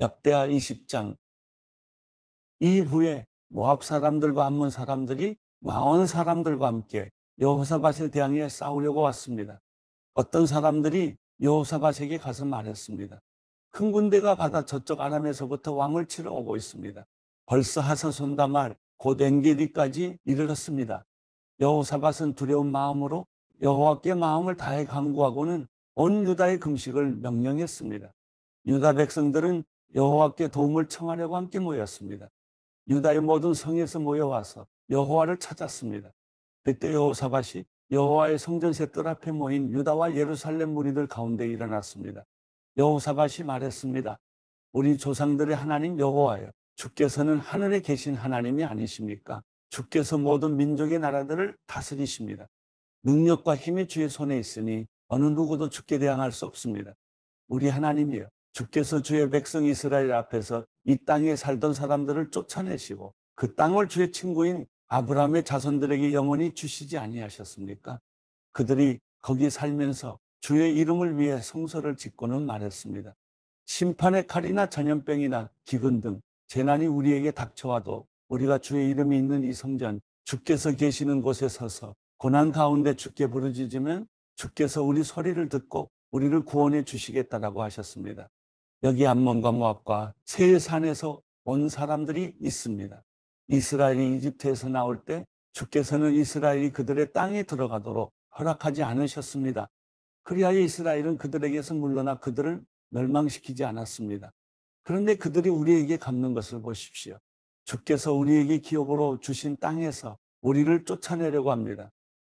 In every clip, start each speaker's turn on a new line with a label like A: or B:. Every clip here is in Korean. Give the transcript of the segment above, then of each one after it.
A: 역대하 20장. 이후에 모압 사람들과 암몬 사람들이 마온 사람들과 함께 여호사밧에 대항해 싸우려고 왔습니다. 어떤 사람들이 여호사밧에게 가서 말했습니다. 큰 군대가 바다 저쪽 아람에서부터 왕을 치러 오고 있습니다. 벌써 하사손다말 곧 엔게디까지 이르렀습니다. 여호사밧은 두려운 마음으로 여호와께 마음을 다해 간구하고는 온 유다의 금식을 명령했습니다. 유다 백성들은 여호와께 도움을 청하려고 함께 모였습니다. 유다의 모든 성에서 모여와서 여호와를 찾았습니다. 그때 여호사밧이 여호와의 성전세 뜰 앞에 모인 유다와 예루살렘 무리들 가운데 일어났습니다. 여호사밧이 말했습니다. 우리 조상들의 하나님 여호와여, 주께서는 하늘에 계신 하나님이 아니십니까? 주께서 모든 민족의 나라들을 다스리십니다. 능력과 힘이 주의 손에 있으니 어느 누구도 주께 대항할 수 없습니다. 우리 하나님이여, 주께서 주의 백성 이스라엘 앞에서 이 땅에 살던 사람들을 쫓아내시고 그 땅을 주의 친구인 아브라함의 자손들에게 영원히 주시지 아니하셨습니까? 그들이 거기 살면서 주의 이름을 위해 성소를 짓고는 말했습니다. 심판의 칼이나 전염병이나 기근 등 재난이 우리에게 닥쳐와도 우리가 주의 이름이 있는 이 성전, 주께서 계시는 곳에 서서 고난 가운데 주께 부르짖으면 주께서 우리 소리를 듣고 우리를 구원해 주시겠다라고 하셨습니다. 여기 암몬과 모압과 세일 산에서 온 사람들이 있습니다. 이스라엘이 이집트에서 나올 때 주께서는 이스라엘이 그들의 땅에 들어가도록 허락하지 않으셨습니다. 그리하여 이스라엘은 그들에게서 물러나 그들을 멸망시키지 않았습니다. 그런데 그들이 우리에게 갚는 것을 보십시오. 주께서 우리에게 기업으로 주신 땅에서 우리를 쫓아내려고 합니다.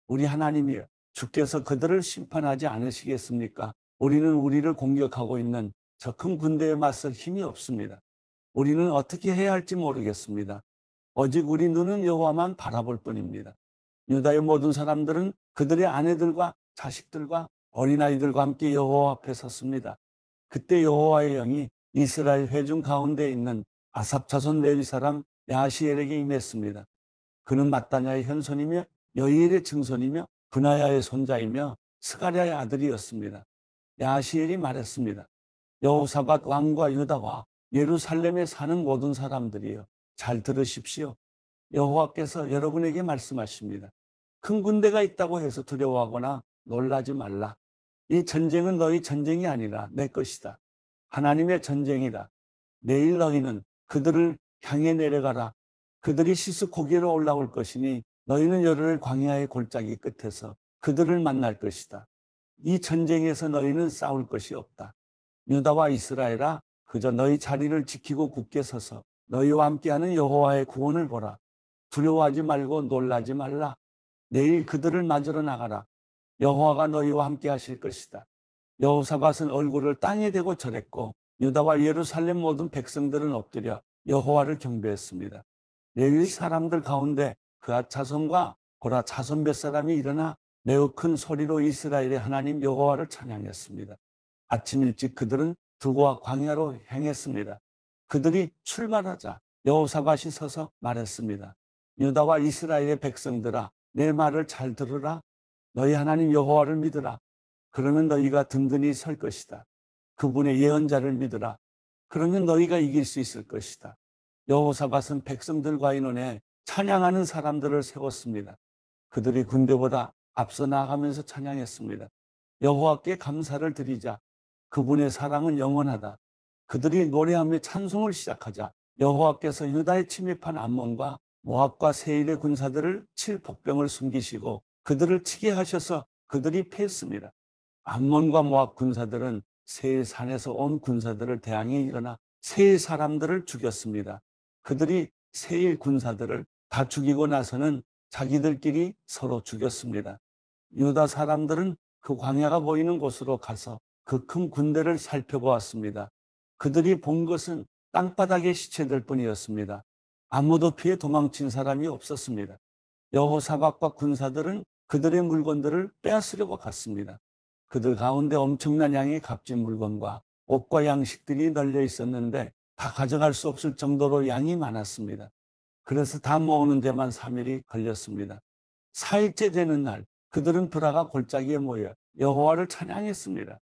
A: 우리 하나님이여, 주께서 그들을 심판하지 않으시겠습니까? 우리는 우리를 공격하고 있는 저 큰 군대에 맞설 힘이 없습니다. 우리는 어떻게 해야 할지 모르겠습니다. 오직 우리 눈은 여호와만 바라볼 뿐입니다. 유다의 모든 사람들은 그들의 아내들과 자식들과 어린아이들과 함께 여호와 앞에 섰습니다. 그때 여호와의 영이 이스라엘 회중 가운데 있는 아삽 자손 레위 사람 야시엘에게 임했습니다. 그는 마따냐의 현손이며 여이엘의 증손이며 브나야의 손자이며 스가랴의 아들이었습니다. 야시엘이 말했습니다. 여호사밧 왕과 유다와 예루살렘에 사는 모든 사람들이여, 잘 들으십시오. 여호와께서 여러분에게 말씀하십니다. 큰 군대가 있다고 해서 두려워하거나 놀라지 말라. 이 전쟁은 너희 전쟁이 아니라 내 것이다. 하나님의 전쟁이다. 내일 너희는 그들을 향해 내려가라. 그들이 시스코기로 올라올 것이니 너희는 열흘 광야의 골짜기 끝에서 그들을 만날 것이다. 이 전쟁에서 너희는 싸울 것이 없다. 유다와 이스라엘아, 그저 너희 자리를 지키고 굳게 서서 너희와 함께하는 여호와의 구원을 보라. 두려워하지 말고 놀라지 말라. 내일 그들을 맞으러 나가라. 여호와가 너희와 함께 하실 것이다. 여호사밧은 얼굴을 땅에 대고 절했고 유다와 예루살렘 모든 백성들은 엎드려 여호와를 경배했습니다. 레위 사람들 가운데 그앗 자손과 고라 자손 몇 사람이 일어나 매우 큰 소리로 이스라엘의 하나님 여호와를 찬양했습니다. 아침 일찍 그들은 두고와 광야로 향했습니다. 그들이 출발하자 여호사밧이 서서 말했습니다. 유다와 이스라엘의 백성들아, 내 말을 잘 들으라. 너희 하나님 여호와를 믿으라. 그러면 너희가 든든히 설 것이다. 그분의 예언자를 믿으라. 그러면 너희가 이길 수 있을 것이다. 여호사밧은 백성들과 의논해 찬양하는 사람들을 세웠습니다. 그들이 군대보다 앞서 나아가면서 찬양했습니다. 여호와께 감사를 드리자. 그분의 사랑은 영원하다. 그들이 노래하며 찬송을 시작하자 여호와께서 유다에 침입한 암몬과 모압과 세일의 군사들을 칠 복병을 숨기시고 그들을 치게 하셔서 그들이 패했습니다. 암몬과 모압 군사들은 세일 산에서 온 군사들을 대항해 일어나 세일 사람들을 죽였습니다. 그들이 세일 군사들을 다 죽이고 나서는 자기들끼리 서로 죽였습니다. 유다 사람들은 그 광야가 보이는 곳으로 가서 그 큰 군대를 살펴보았습니다. 그들이 본 것은 땅바닥의 시체들 뿐이었습니다. 아무도 피해 도망친 사람이 없었습니다. 여호사밧과 군사들은 그들의 물건들을 빼앗으려고 갔습니다. 그들 가운데 엄청난 양의 값진 물건과 옷과 양식들이 널려 있었는데 다 가져갈 수 없을 정도로 양이 많았습니다. 그래서 다 모으는 데만 3일이 걸렸습니다. 4일째 되는 날 그들은 브라가 골짜기에 모여 여호와를 찬양했습니다.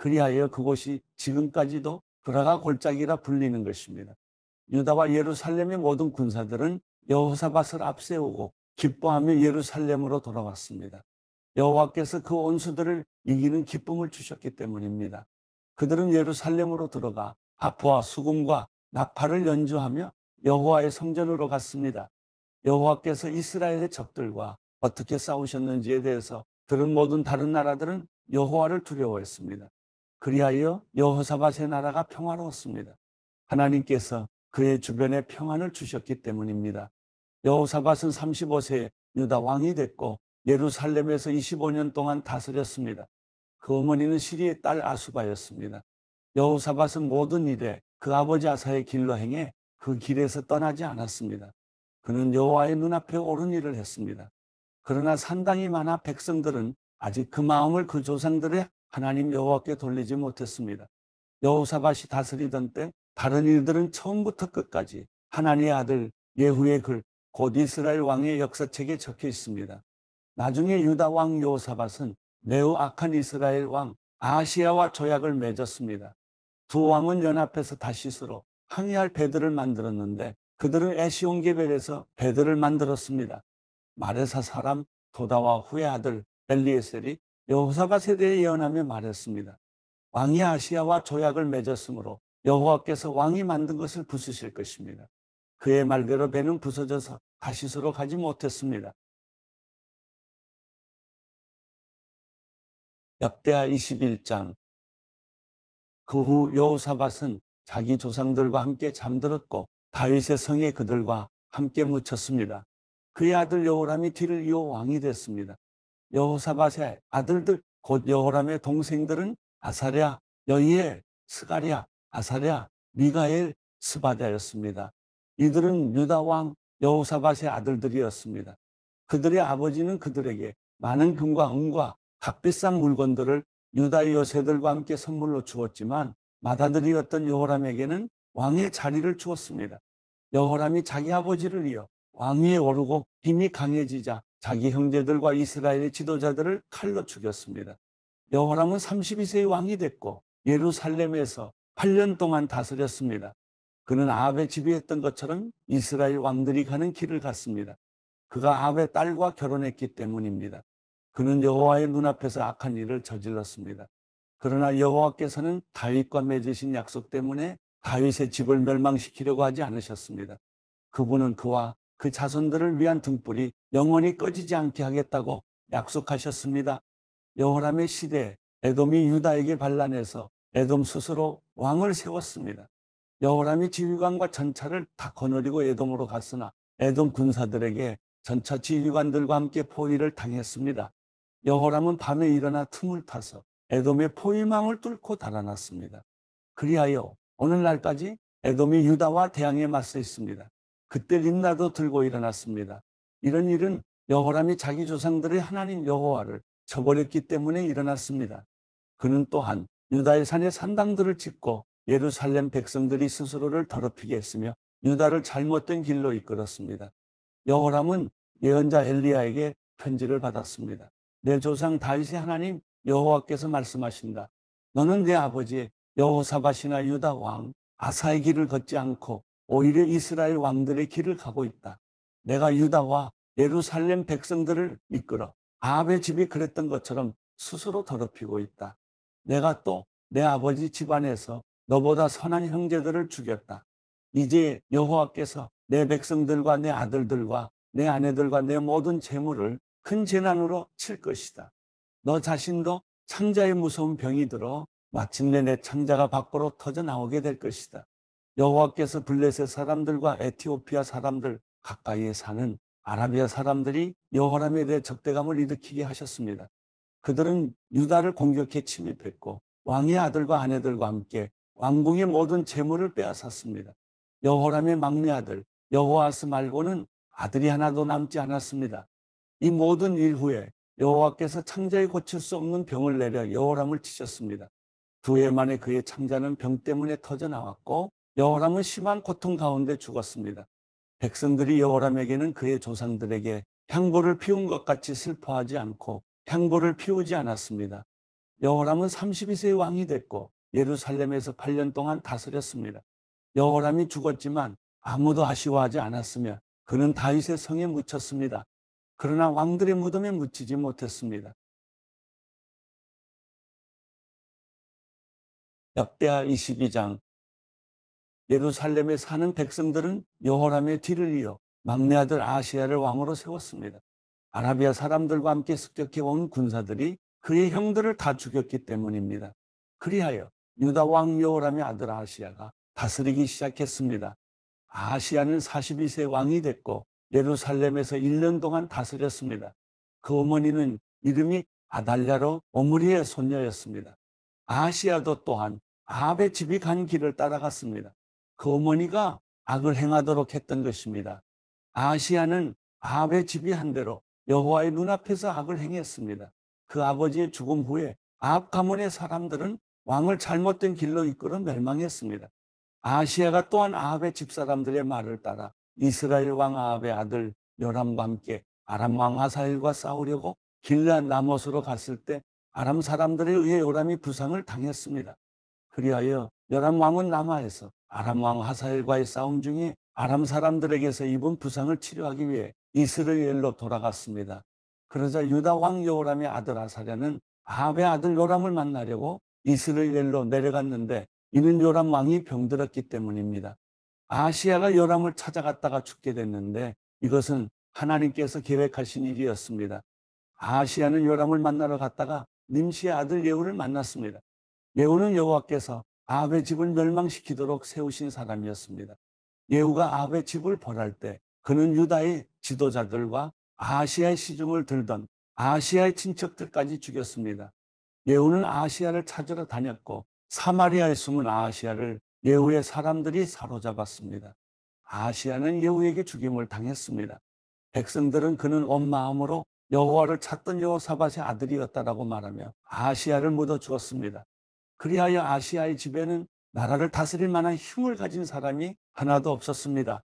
A: 그리하여 그곳이 지금까지도 브라가 골짜기라 불리는 것입니다. 유다와 예루살렘의 모든 군사들은 여호사밧을 앞세우고 기뻐하며 예루살렘으로 돌아왔습니다. 여호와께서 그 원수들을 이기는 기쁨을 주셨기 때문입니다. 그들은 예루살렘으로 들어가 하프와 수금과 나팔을 연주하며 여호와의 성전으로 갔습니다. 여호와께서 이스라엘의 적들과 어떻게 싸우셨는지에 대해서 들은 모든 다른 나라들은 여호와를 두려워했습니다. 그리하여 여호사밧의 나라가 평화로웠습니다. 하나님께서 그의 주변에 평안을 주셨기 때문입니다. 여호사밧은 35세에 유다 왕이 됐고 예루살렘에서 25년 동안 다스렸습니다. 그 어머니는 시리의 딸 아수바였습니다. 여호사밧은 모든 일에 그 아버지 아사의 길로 행해 그 길에서 떠나지 않았습니다. 그는 여호와의 눈앞에 옳은 일을 했습니다. 그러나 산당이 많아 백성들은 아직 그 마음을 그 조상들의 하나님 여호와께 돌리지 못했습니다. 여호사밧이 다스리던 때 다른 일들은 처음부터 끝까지 하나님의 아들 예후의 글, 곧 이스라엘 왕의 역사책에 적혀 있습니다. 나중에 유다 왕 여호사밧은 매우 악한 이스라엘 왕 아하시야와 조약을 맺었습니다. 두 왕은 연합해서 다시스로 항해할 배들을 만들었는데 그들은 에시온게벨에서 배들을 만들었습니다. 마레사 사람 도다와 후의 아들 엘리에셀이 여호사밧에 대해 예언하며 말했습니다. 왕이 아시야와 조약을 맺었으므로 여호와께서 왕이 만든 것을 부수실 것입니다. 그의 말대로 배는 부서져서 다시스로 가지 못했습니다. 역대하 21장. 그 후 여호사밧은 자기 조상들과 함께 잠들었고 다윗의 성에 그들과 함께 묻혔습니다. 그의 아들 여호람이 뒤를 이어 왕이 됐습니다. 여호사밧의 아들들 곧 여호람의 동생들은 아사랴, 여이엘, 스가랴, 아사랴, 미가엘, 스바랴였습니다. 이들은 유다 왕 여호사밧의 아들들이었습니다. 그들의 아버지는 그들에게 많은 금과 은과 값비싼 물건들을 유다의 여세들과 함께 선물로 주었지만 맏아들이었던 여호람에게는 왕의 자리를 주었습니다. 여호람이 자기 아버지를 이어 왕위에 오르고 힘이 강해지자 자기 형제들과 이스라엘의 지도자들을 칼로 죽였습니다. 여호람은 32세의 왕이 됐고 예루살렘에서 8년 동안 다스렸습니다. 그는 아합의 지배했던 것처럼 이스라엘 왕들이 가는 길을 갔습니다. 그가 아합의 딸과 결혼했기 때문입니다. 그는 여호와의 눈앞에서 악한 일을 저질렀습니다. 그러나 여호와께서는 다윗과 맺으신 약속 때문에 다윗의 집을 멸망시키려고 하지 않으셨습니다. 그분은 그와 그 자손들을 위한 등불이 영원히 꺼지지 않게 하겠다고 약속하셨습니다. 여호람의 시대에 에돔이 유다에게 반란해서 에돔 스스로 왕을 세웠습니다. 여호람이 지휘관과 전차를 다 거느리고 에돔으로 갔으나 에돔 군사들에게 전차 지휘관들과 함께 포위를 당했습니다. 여호람은 밤에 일어나 틈을 타서 에돔의 포위망을 뚫고 달아났습니다. 그리하여 오늘날까지 에돔이 유다와 대항에 맞서 있습니다. 그때 림나도 들고 일어났습니다. 이런 일은 여호람이 자기 조상들의 하나님 여호와를 저버렸기 때문에 일어났습니다. 그는 또한 유다의 산에 산당들을 짓고 예루살렘 백성들이 스스로를 더럽히게 했으며 유다를 잘못된 길로 이끌었습니다. 여호람은 예언자 엘리야에게 편지를 받았습니다. 내 조상 다윗의 하나님 여호와께서 말씀하신다. 너는 내 아버지 여호사밧이나 유다 왕 아사의 길을 걷지 않고 오히려 이스라엘 왕들의 길을 가고 있다. 내가 유다와 예루살렘 백성들을 이끌어 아합의 집이 그랬던 것처럼 스스로 더럽히고 있다. 내가 또 내 아버지 집안에서 너보다 선한 형제들을 죽였다. 이제 여호와께서 내 백성들과 내 아들들과 내 아내들과 내 모든 재물을 큰 재난으로 칠 것이다. 너 자신도 창자의 무서운 병이 들어 마침내 내 창자가 밖으로 터져 나오게 될 것이다. 여호와께서 블레셋 사람들과 에티오피아 사람들 가까이에 사는 아라비아 사람들이 여호람에 대해 적대감을 일으키게 하셨습니다. 그들은 유다를 공격해 침입했고 왕의 아들과 아내들과 함께 왕궁의 모든 재물을 빼앗았습니다. 여호람의 막내 아들 여호아스 말고는 아들이 하나도 남지 않았습니다. 이 모든 일 후에 여호와께서 창자에 고칠 수 없는 병을 내려 여호람을 치셨습니다. 2해 만에 그의 창자는 병 때문에 터져 나왔고 여호람은 심한 고통 가운데 죽었습니다. 백성들이 여호람에게는 그의 조상들에게 향보를 피운 것 같이 슬퍼하지 않고 향보를 피우지 않았습니다. 여호람은 32세의 왕이 됐고 예루살렘에서 8년 동안 다스렸습니다. 여호람이 죽었지만 아무도 아쉬워하지 않았으며 그는 다윗의 성에 묻혔습니다. 그러나 왕들의 무덤에 묻히지 못했습니다. 역대하 22장. 예루살렘에 사는 백성들은 여호람의 뒤를 이어 막내 아들 아하시야를 왕으로 세웠습니다. 아라비아 사람들과 함께 습격해 온 군사들이 그의 형들을 다 죽였기 때문입니다. 그리하여 유다 왕 여호람의 아들 아하시야가 다스리기 시작했습니다. 아하시야는 42세 왕이 됐고 예루살렘에서 1년 동안 다스렸습니다. 그 어머니는 이름이 아달랴로 오므리의 손녀였습니다. 아하시야도 또한 아합의 집이 간 길을 따라갔습니다. 그 어머니가 악을 행하도록 했던 것입니다. 아하시야는 아합의 집이 한 대로 여호와의 눈앞에서 악을 행했습니다. 그 아버지의 죽음 후에 아합 가문의 사람들은 왕을 잘못된 길로 이끌어 멸망했습니다. 아하시야가 또한 아합의 집사람들의 말을 따라 이스라엘 왕 아합의 아들 요람과 함께 아람 왕 하사엘과 싸우려고 길르앗 라못으로 갔을 때 아람 사람들에 의해 요람이 부상을 당했습니다. 그리하여 요람 왕은 라마에서 아람 왕 하사엘과의 싸움 중에 아람 사람들에게서 입은 부상을 치료하기 위해 이스라엘로 돌아갔습니다. 그러자 유다 왕 여호람의 아들 아사랴는 아합의 아들 요람을 만나려고 이스라엘로 내려갔는데 이는 요람 왕이 병들었기 때문입니다. 아하시야가 요람을 찾아갔다가 죽게 됐는데 이것은 하나님께서 계획하신 일이었습니다. 아하시야는 요람을 만나러 갔다가 님시의 아들 예후를 만났습니다. 예후는 여호와께서 아합의 집을 멸망시키도록 세우신 사람이었습니다. 예후가 아합의 집을 벌할 때 그는 유다의 지도자들과 아하시야의 시중을 들던 아하시야의 친척들까지 죽였습니다. 예후는 아하시야를 찾으러 다녔고 사마리아에 숨은 아하시야를 예후의 사람들이 사로잡았습니다. 아하시야는 예후에게 죽임을 당했습니다. 백성들은 그는 온 마음으로 여호와를 찾던 여호사밧의 아들이었다라고 말하며 아하시야를 묻어 주었습니다. 그리하여 아하시야의 집에는 나라를 다스릴 만한 힘을 가진 사람이 하나도 없었습니다.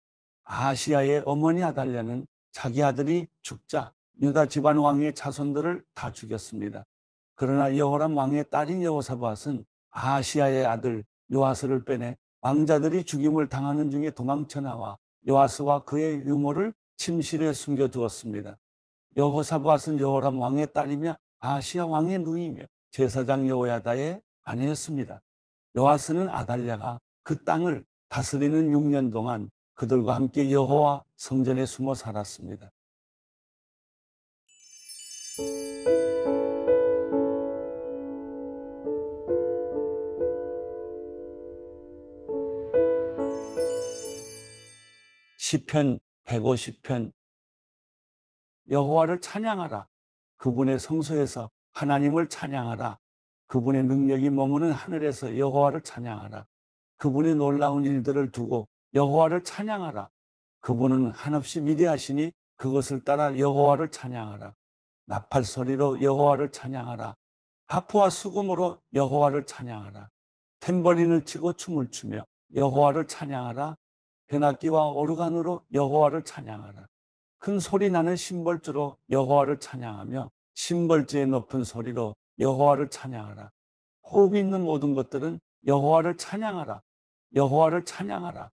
A: 아하시야의 어머니 아달랴는 자기 아들이 죽자 유다 집안 왕의 자손들을 다 죽였습니다. 그러나 여호람 왕의 딸인 여호사밧은 아하시야의 아들 요아스를 빼내 왕자들이 죽임을 당하는 중에 도망쳐 나와 요아스와 그의 유모를 침실에 숨겨두었습니다. 여호사밧은 여호람 왕의 딸이며 아하시야 왕의 누이며 제사장 여호야다의 아내였습니다. 요아스는 아달랴가 그 땅을 다스리는 6년 동안 그들과 함께 여호와 성전에 숨어 살았습니다. 시편 150편. 여호와를 찬양하라. 그분의 성소에서 하나님을 찬양하라. 그분의 능력이 머무는 하늘에서 여호와를 찬양하라. 그분의 놀라운 일들을 두고 여호와를 찬양하라. 그분은 한없이 위대하시니 그것을 따라 여호와를 찬양하라. 나팔 소리로 여호와를 찬양하라. 하프와 수금으로 여호와를 찬양하라. 탬버린을 치고 춤을 추며 여호와를 찬양하라. 변악기와 오르간으로 여호와를 찬양하라. 큰 소리 나는 심벌주로 여호와를 찬양하며 심벌주의 높은 소리로 여호와를 찬양하라. 호흡이 있는 모든 것들은 여호와를 찬양하라. 여호와를 찬양하라.